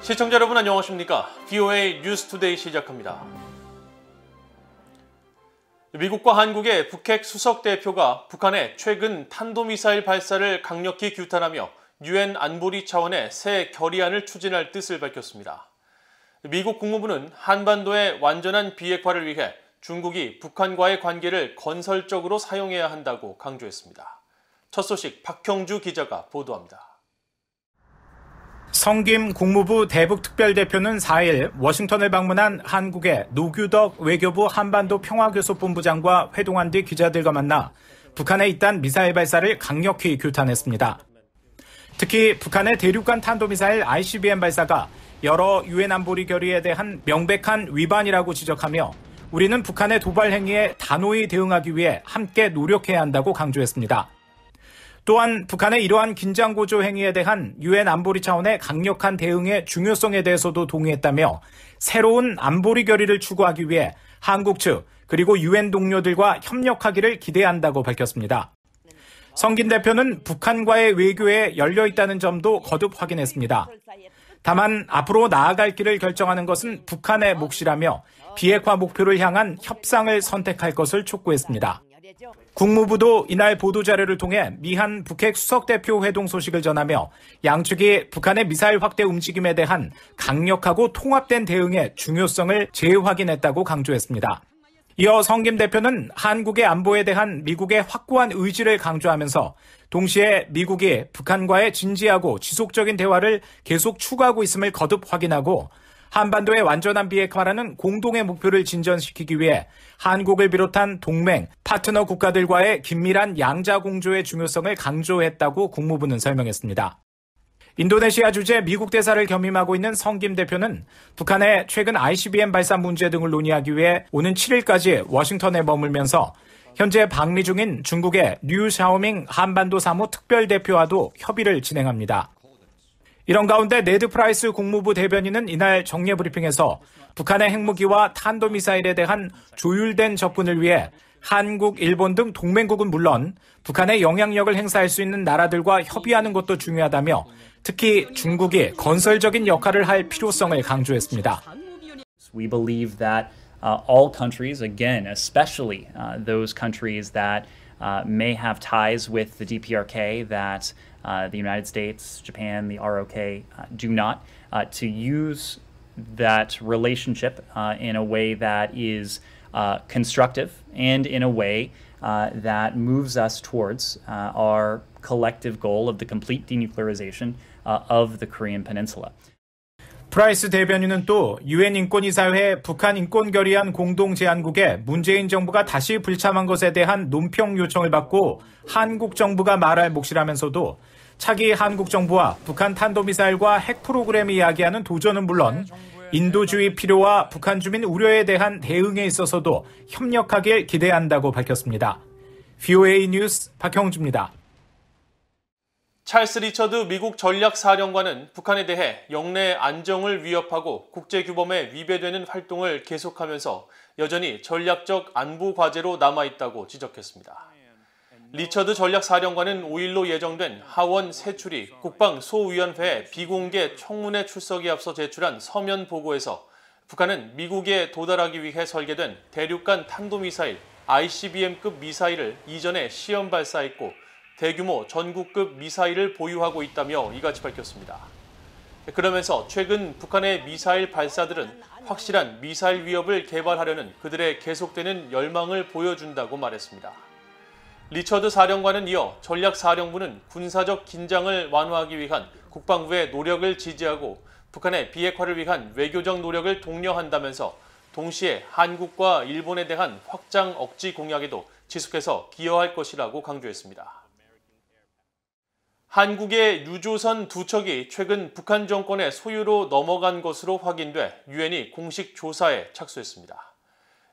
시청자 여러분 안녕하십니까? VOA 뉴스투데이 시작합니다. 미국과 한국의 북핵 수석대표가 북한의 최근 탄도미사일 발사를 강력히 규탄하며 유엔 안보리 차원의 새 결의안을 추진할 뜻을 밝혔습니다. 미국 국무부는 한반도의 완전한 비핵화를 위해 중국이 북한과의 관계를 건설적으로 사용해야 한다고 강조했습니다. 첫 소식 박형주 기자가 보도합니다. 성김 국무부 대북특별대표는 4일 워싱턴을 방문한 한국의 노규덕 외교부 한반도 평화교섭본부장과 회동한 뒤 기자들과 만나 북한의 잇단 미사일 발사를 강력히 규탄했습니다. 특히 북한의 대륙간 탄도미사일 ICBM 발사가 여러 유엔 안보리 결의에 대한 명백한 위반이라고 지적하며 우리는 북한의 도발 행위에 단호히 대응하기 위해 함께 노력해야 한다고 강조했습니다. 또한 북한의 이러한 긴장고조 행위에 대한 유엔 안보리 차원의 강력한 대응의 중요성에 대해서도 동의했다며 새로운 안보리 결의를 추구하기 위해 한국 측 그리고 유엔 동료들과 협력하기를 기대한다고 밝혔습니다. 성김 대표는 북한과의 외교에 열려있다는 점도 거듭 확인했습니다. 다만 앞으로 나아갈 길을 결정하는 것은 북한의 몫이라며 비핵화 목표를 향한 협상을 선택할 것을 촉구했습니다. 국무부도 이날 보도자료를 통해 미한 북핵 수석대표 회동 소식을 전하며 양측이 북한의 미사일 확대 움직임에 대한 강력하고 통합된 대응의 중요성을 재확인했다고 강조했습니다. 이어 성김 대표는 한국의 안보에 대한 미국의 확고한 의지를 강조하면서 동시에 미국이 북한과의 진지하고 지속적인 대화를 계속 추구하고 있음을 거듭 확인하고 한반도의 완전한 비핵화라는 공동의 목표를 진전시키기 위해 한국을 비롯한 동맹, 파트너 국가들과의 긴밀한 양자 공조의 중요성을 강조했다고 국무부는 설명했습니다. 인도네시아 주재 미국 대사를 겸임하고 있는 성김 대표는 북한의 최근 ICBM 발사 문제 등을 논의하기 위해 오는 7일까지 워싱턴에 머물면서 현재 방미 중인 중국의 류 샤오밍 한반도 사무 특별대표와도 협의를 진행합니다. 이런 가운데 네드 프라이스 국무부 대변인은 이날 정례 브리핑에서 북한의 핵무기와 탄도미사일에 대한 조율된 접근을 위해 한국, 일본 등 동맹국은 물론 북한의 영향력을 행사할 수 있는 나라들과 협의하는 것도 중요하다며 특히 중국이 건설적인 역할을 할 필요성을 강조했습니다. We believe that all countries, again, especially those countries that may have ties with the DPRK that the United States, Japan, the ROK do not, to use that relationship in a way that is constructive and in a way that moves us towards our collective goal of the complete denuclearization of the Korean Peninsula. 프라이스 대변인은 또 유엔 인권이사회 북한 인권 결의안 공동 제안국에 문재인 정부가 다시 불참한 것에 대한 논평 요청을 받고 한국 정부가 말할 몫이라면서도 차기 한국 정부와 북한 탄도미사일과 핵 프로그램을 이야기하는 도전은 물론 인도주의 필요와 북한 주민 우려에 대한 대응에 있어서도 협력하길 기대한다고 밝혔습니다. VOA 뉴스 박형주입니다. 찰스 리처드 미국 전략사령관은 북한에 대해 영내 안정을 위협하고 국제규범에 위배되는 활동을 계속하면서 여전히 전략적 안보 과제로 남아있다고 지적했습니다. 리처드 전략사령관은 5일로 예정된 하원 세출위 국방소위원회 비공개 청문회 출석에 앞서 제출한 서면 보고에서 북한은 미국에 도달하기 위해 설계된 대륙간 탄도미사일 ICBM급 미사일을 이전에 시험 발사했고 대규모 전국급 미사일을 보유하고 있다며 이같이 밝혔습니다. 그러면서 최근 북한의 미사일 발사들은 확실한 미사일 위협을 개발하려는 그들의 계속되는 열망을 보여준다고 말했습니다. 리처드 사령관은 이어 전략사령부는 군사적 긴장을 완화하기 위한 국방부의 노력을 지지하고 북한의 비핵화를 위한 외교적 노력을 독려한다면서 동시에 한국과 일본에 대한 확장 억지 공약에도 지속해서 기여할 것이라고 강조했습니다. 한국의 유조선 2척이 최근 북한 정권의 소유로 넘어간 것으로 확인돼 유엔이 공식 조사에 착수했습니다.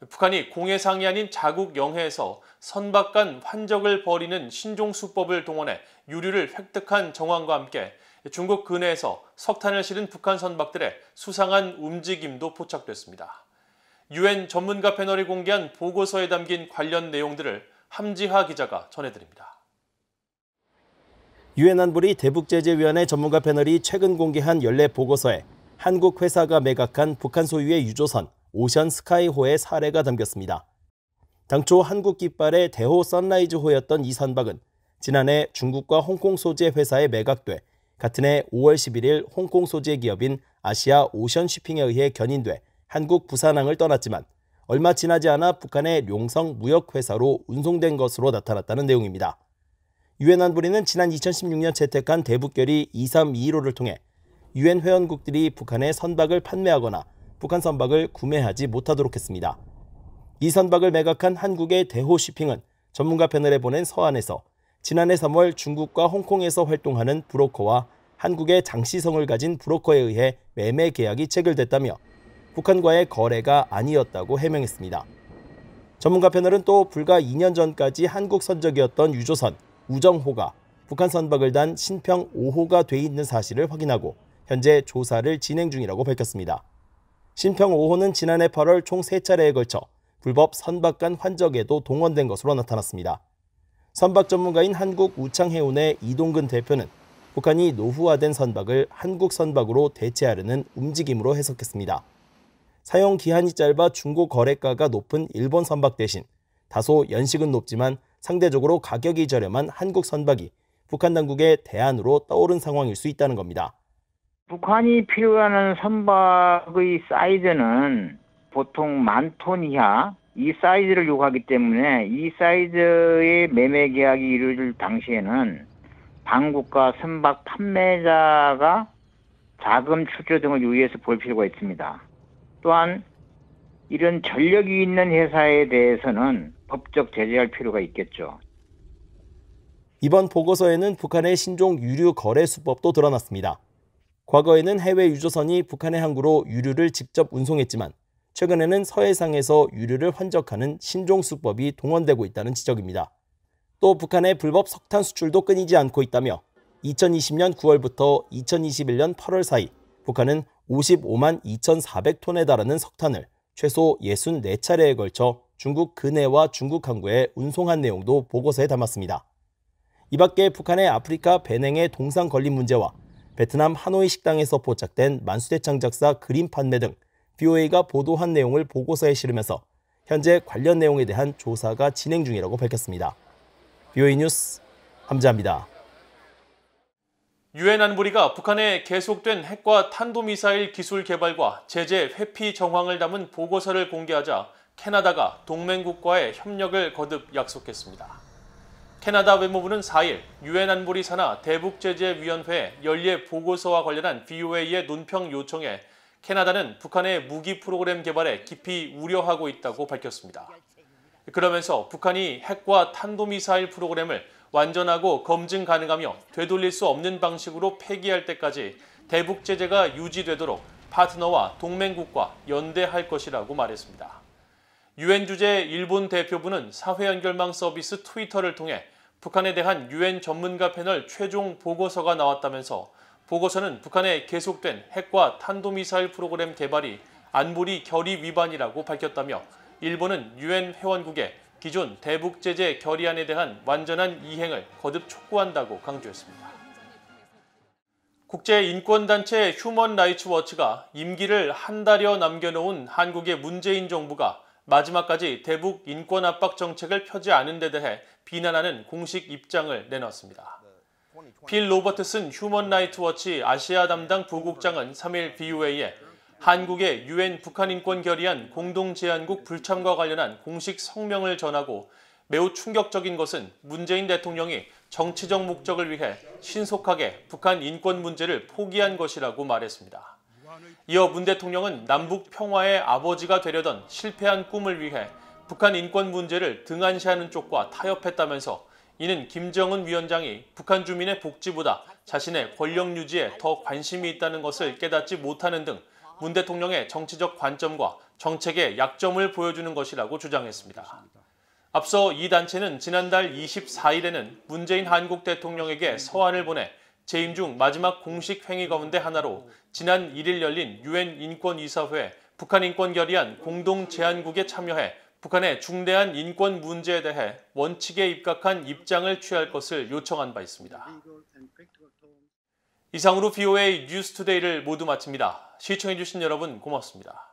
북한이 공해상이 아닌 자국 영해에서 선박 간 환적을 벌이는 신종수법을 동원해 유류를 획득한 정황과 함께 중국 근해에서 석탄을 실은 북한 선박들의 수상한 움직임도 포착됐습니다. 유엔 전문가 패널이 공개한 보고서에 담긴 관련 내용들을 함지하 기자가 전해드립니다. 유엔 안보리 대북제재위원회 전문가 패널이 최근 공개한 연례 보고서에 한국 회사가 매각한 북한 소유의 유조선 오션 스카이호의 사례가 담겼습니다. 당초 한국 깃발의 대호 선라이즈호였던 이 선박은 지난해 중국과 홍콩 소재 회사에 매각돼 같은 해 5월 11일 홍콩 소재 기업인 아시아 오션 쉬핑에 의해 견인돼 한국 부산항을 떠났지만 얼마 지나지 않아 북한의 룡성 무역회사로 운송된 것으로 나타났다는 내용입니다. 유엔 안보리는 지난 2016년 채택한 대북결의 2321호를 통해 유엔 회원국들이 북한에 선박을 판매하거나 북한 선박을 구매하지 못하도록 했습니다. 이 선박을 매각한 한국의 대호 쉬핑은 전문가 패널에 보낸 서한에서 지난해 3월 중국과 홍콩에서 활동하는 브로커와 한국의 장시성을 가진 브로커에 의해 매매 계약이 체결됐다며 북한과의 거래가 아니었다고 해명했습니다. 전문가 패널은 또 불과 2년 전까지 한국 선적이었던 유조선 우정호가 북한 선박을 단 신평 5호가 돼 있는 사실을 확인하고 현재 조사를 진행 중이라고 밝혔습니다. 신평 5호는 지난해 8월 총 3차례에 걸쳐 불법 선박간 환적에도 동원된 것으로 나타났습니다. 선박 전문가인 한국 우창해운의 이동근 대표는 북한이 노후화된 선박을 한국 선박으로 대체하려는 움직임으로 해석했습니다. 사용 기한이 짧아 중고 거래가가 높은 일본 선박 대신 다소 연식은 높지만 상대적으로 가격이 저렴한 한국 선박이 북한 당국의 대안으로 떠오른 상황일 수 있다는 겁니다. 북한이 필요하는 선박의 사이즈는 보통 10,000톤 이하 이 사이즈를 요구하기 때문에 이 사이즈의 매매 계약이 이루어질 당시에는 당국과 선박 판매자가 자금 출처 등을 유의해서 볼 필요가 있습니다. 또한 이런 전력이 있는 회사에 대해서는 법적 제재할 필요가 있겠죠. 이번 보고서에는 북한의 신종 유류 거래 수법도 드러났습니다. 과거에는 해외 유조선이 북한의 항구로 유류를 직접 운송했지만 최근에는 서해상에서 유류를 환적하는 신종 수법이 동원되고 있다는 지적입니다. 또 북한의 불법 석탄 수출도 끊이지 않고 있다며 2020년 9월부터 2021년 8월 사이 북한은 55만 2,400톤에 달하는 석탄을 최소 64차례에 걸쳐 중국 근해와 중국 항구에 운송한 내용도 보고서에 담았습니다. 이 밖에 북한의 아프리카 배냉의 동상 건립 문제와 베트남 하노이 식당에서 포착된 만수대창 작사 그림 판매 등 BOA가 보도한 내용을 보고서에 실으면서 현재 관련 내용에 대한 조사가 진행 중이라고 밝혔습니다. BOA 뉴스 함자입니다. 유엔 안보리가 북한의 계속된 핵과 탄도미사일 기술 개발과 제재 회피 정황을 담은 보고서를 공개하자 캐나다가 동맹국과의 협력을 거듭 약속했습니다. 캐나다 외무부는 4일 유엔 안보리 산하 대북제재위원회에 연례 보고서와 관련한 BOA의 논평 요청에 캐나다는 북한의 무기 프로그램 개발에 깊이 우려하고 있다고 밝혔습니다. 그러면서 북한이 핵과 탄도미사일 프로그램을 완전하고 검증 가능하며 되돌릴 수 없는 방식으로 폐기할 때까지 대북 제재가 유지되도록 파트너와 동맹국과 연대할 것이라고 말했습니다. 유엔 주재 일본 대표부는 사회연결망 서비스 트위터를 통해 북한에 대한 유엔 전문가 패널 최종 보고서가 나왔다면서 보고서는 북한의 계속된 핵과 탄도미사일 프로그램 개발이 안보리 결의 위반이라고 밝혔다며 일본은 유엔 회원국의 기존 대북 제재 결의안에 대한 완전한 이행을 거듭 촉구한다고 강조했습니다. 국제인권단체 휴먼 라이츠 워치가 임기를 한 달여 남겨놓은 한국의 문재인 정부가 마지막까지 대북 인권 압박 정책을 펴지 않은 데 대해 비난하는 공식 입장을 내놨습니다. 필 로버트슨 휴먼 라이츠 워치 아시아 담당 부국장은 3일 BOA에 한국의 유엔 북한 인권 결의안 공동제안국 불참과 관련한 공식 성명을 전하고 매우 충격적인 것은 문재인 대통령이 정치적 목적을 위해 신속하게 북한 인권 문제를 포기한 것이라고 말했습니다. 이어 문 대통령은 남북 평화의 아버지가 되려던 실패한 꿈을 위해 북한 인권 문제를 등한시하는 쪽과 타협했다면서 이는 김정은 위원장이 북한 주민의 복지보다 자신의 권력 유지에 더 관심이 있다는 것을 깨닫지 못하는 등 문 대통령의 정치적 관점과 정책의 약점을 보여주는 것이라고 주장했습니다. 앞서 이 단체는 지난달 24일에는 문재인 한국 대통령에게 서한을 보내 재임 중 마지막 공식 행위 가운데 하나로 지난 1일 열린 유엔 인권이사회 북한 인권 결의안 공동제안국에 참여해 북한의 중대한 인권 문제에 대해 원칙에 입각한 입장을 취할 것을 요청한 바 있습니다. 이상으로 BOA 뉴스투데이를 모두 마칩니다. 시청해주신 여러분 고맙습니다.